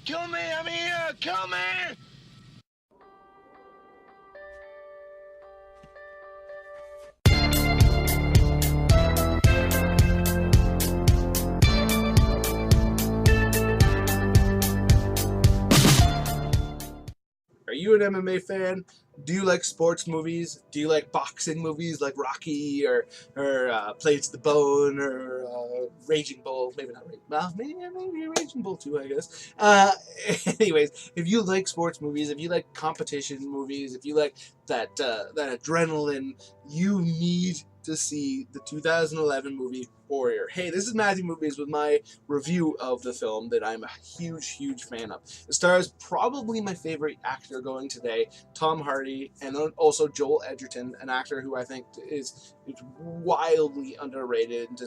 Kill me! I'm here! Kill me! Are you an MMA fan? Do you like sports movies? Do you like boxing movies like Rocky or Play to the Bone or Raging Bull? Maybe not Raging Bull. Maybe Raging Bull too, I guess. Anyways, if you like sports movies, if you like competition movies, if you like that adrenaline, you need to see the 2011 movie Warrior. Hey, this is Matthew Movies with my review of the film that I'm a huge fan of. It stars probably my favorite actor going today, Tom Hardy, and also Joel Edgerton, an actor who I think is wildly underrated and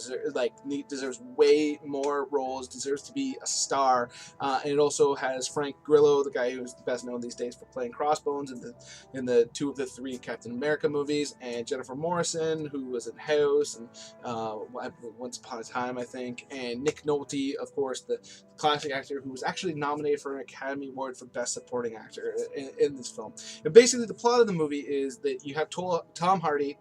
deserves way more roles, deserves to be a star. And it also has Frank Grillo, the guy who's best known these days for playing Crossbones in the two of the three Captain America movies, and Jennifer Morrison, who was in House and Once Upon a Time, I think, and Nick Nolte, of course, the classic actor who was actually nominated for an Academy Award for Best Supporting Actor in this film. And basically, the plot of the movie is that you have Tom Hardy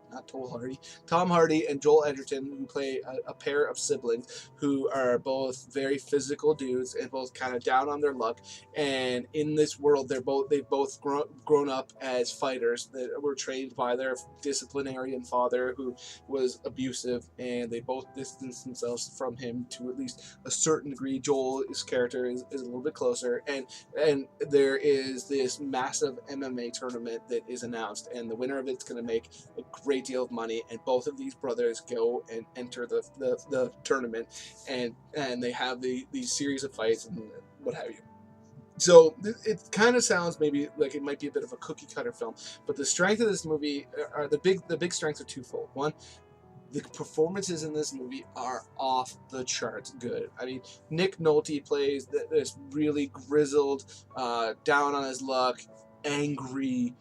and Joel Edgerton, who play a pair of siblings who are both very physical dudes and both kind of down on their luck. And in this world, they've both grown up as fighters that were trained by their disciplinarian father, who was abusive, and they both distanced themselves from him to at least a certain degree. Joel's character is a little bit closer, and there is this massive MMA tournament that is announced, and the winner of it's going to make a great deal of money, and both of these brothers go and enter the tournament, and they have these series of fights and what have you. So it kind of sounds maybe like it might be a bit of a cookie cutter film, but the strength of this movie are the big strengths are twofold. One, the performances in this movie are off the charts good. I mean, Nick Nolte plays this really grizzled, down on his luck, angry,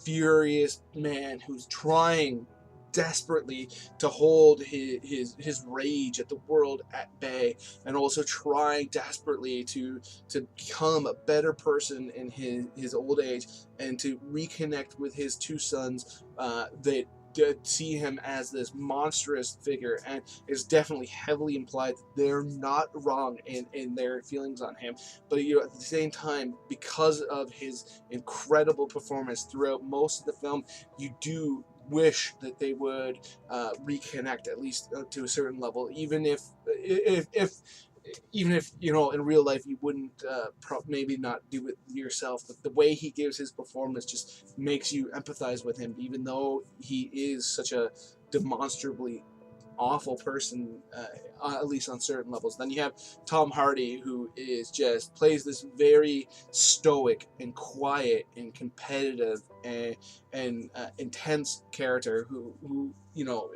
furious man who's trying desperately to hold his rage at the world at bay, and also trying desperately to become a better person in his old age, and to reconnect with his two sons that see him as this monstrous figure. And it's definitely heavily implied that they're not wrong in their feelings on him, but at the same time, because of his incredible performance throughout most of the film, you do wish that they would reconnect, at least to a certain level, even if in real life you wouldn't maybe not do it yourself. But the way he gives his performance just makes you empathize with him, even though he is such a demonstrably awful person, at least on certain levels. Then you have Tom Hardy, who plays this very stoic and quiet and competitive and intense character who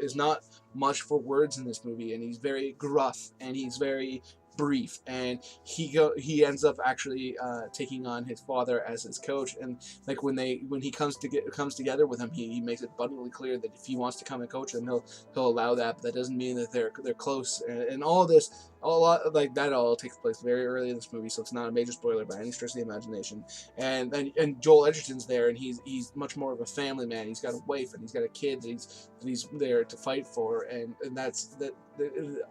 is not much for words in this movie, and he's very gruff and he's very brief, and he ends up actually taking on his father as his coach. And like when he comes together with him, he makes it abundantly clear that if he wants to come and coach him, he'll allow that, but that doesn't mean that they're close. And all this, a lot like that, all takes place very early in this movie, so it's not a major spoiler by any stretch of the imagination. And Joel Edgerton's there, and he's much more of a family man. He's got a wife and he's got a kid that he's there to fight for, and that's that.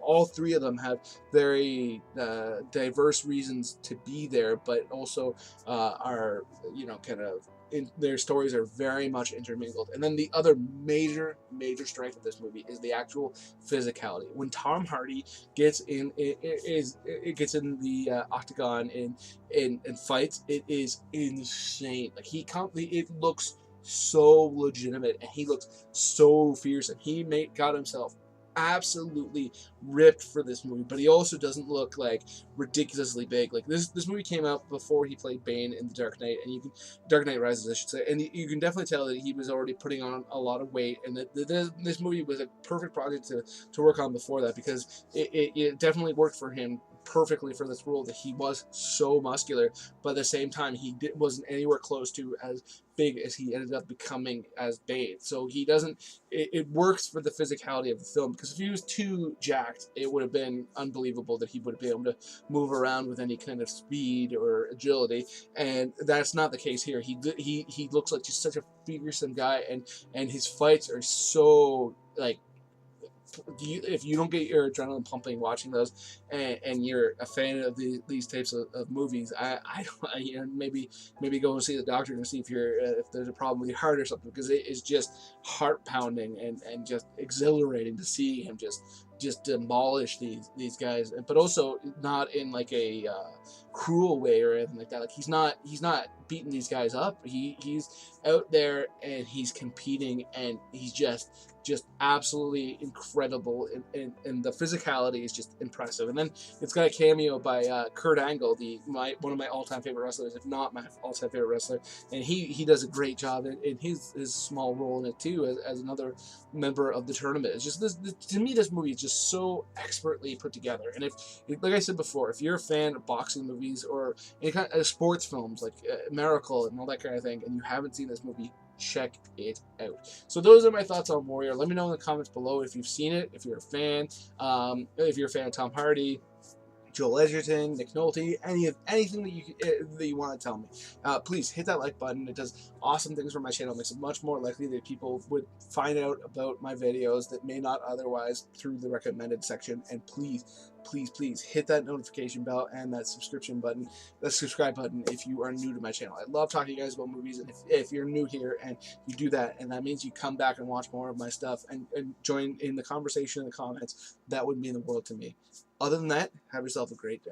All three of them have very diverse reasons to be there, but also are kind of their stories are very much intermingled. And then the other major strength of this movie is the actual physicality. When Tom Hardy gets in, it gets in the octagon and fights, it is insane. Like it looks so legitimate, and he looks so fierce, and he got himself absolutely ripped for this movie, but he also doesn't look like ridiculously big. Like this movie came out before he played Bane in The Dark Knight, and Dark Knight Rises, I should say, and you can definitely tell that he was already putting on a lot of weight, and that this movie was a perfect project to work on before that, because it definitely worked for him perfectly for this role, that he was so muscular, but at the same time wasn't anywhere close to as big as he ended up becoming as Bane. So he doesn't. It works for the physicality of the film, because if he was too jacked, it would have been unbelievable that he would be able to move around with any kind of speed or agility, and that's not the case here. He looks like just such a fearsome guy, and his fights are so like. If you don't get your adrenaline pumping watching those, and you're a fan of these types of movies, you know, maybe go and see the doctor and see if there's a problem with your heart or something, because it is just heart pounding and just exhilarating to see him just demolish these guys, but also not in like a cruel way or anything like that. Like he's not beating these guys up. He's out there and he's competing, and he's just absolutely incredible, and the physicality is just impressive. And then it's got a cameo by Kurt Angle, one of my all-time favorite wrestlers, if not my all-time favorite wrestler, and he does a great job in his small role in it too, as another member of the tournament. It's just to me, this movie is just so expertly put together. And if, like I said before, if you're a fan of boxing movies or any kind of sports films like Miracle and all that kind of thing, and you haven't seen this movie, check it out. So those are my thoughts on Warrior. Let me know in the comments below if you've seen it, if you're a fan, if you're a fan of Tom Hardy, Joel Edgerton, Nick Nolte, anything that you want to tell me. Please hit that like button. It does awesome things for my channel. It makes it much more likely that people would find out about my videos that may not otherwise through the recommended section. And please hit that notification bell and that subscribe button if you are new to my channel. I love talking to you guys about movies, and if you're new here and you do that, and that means you come back and watch more of my stuff and join in the conversation in the comments, that would mean the world to me. Other than that, have yourself a great day.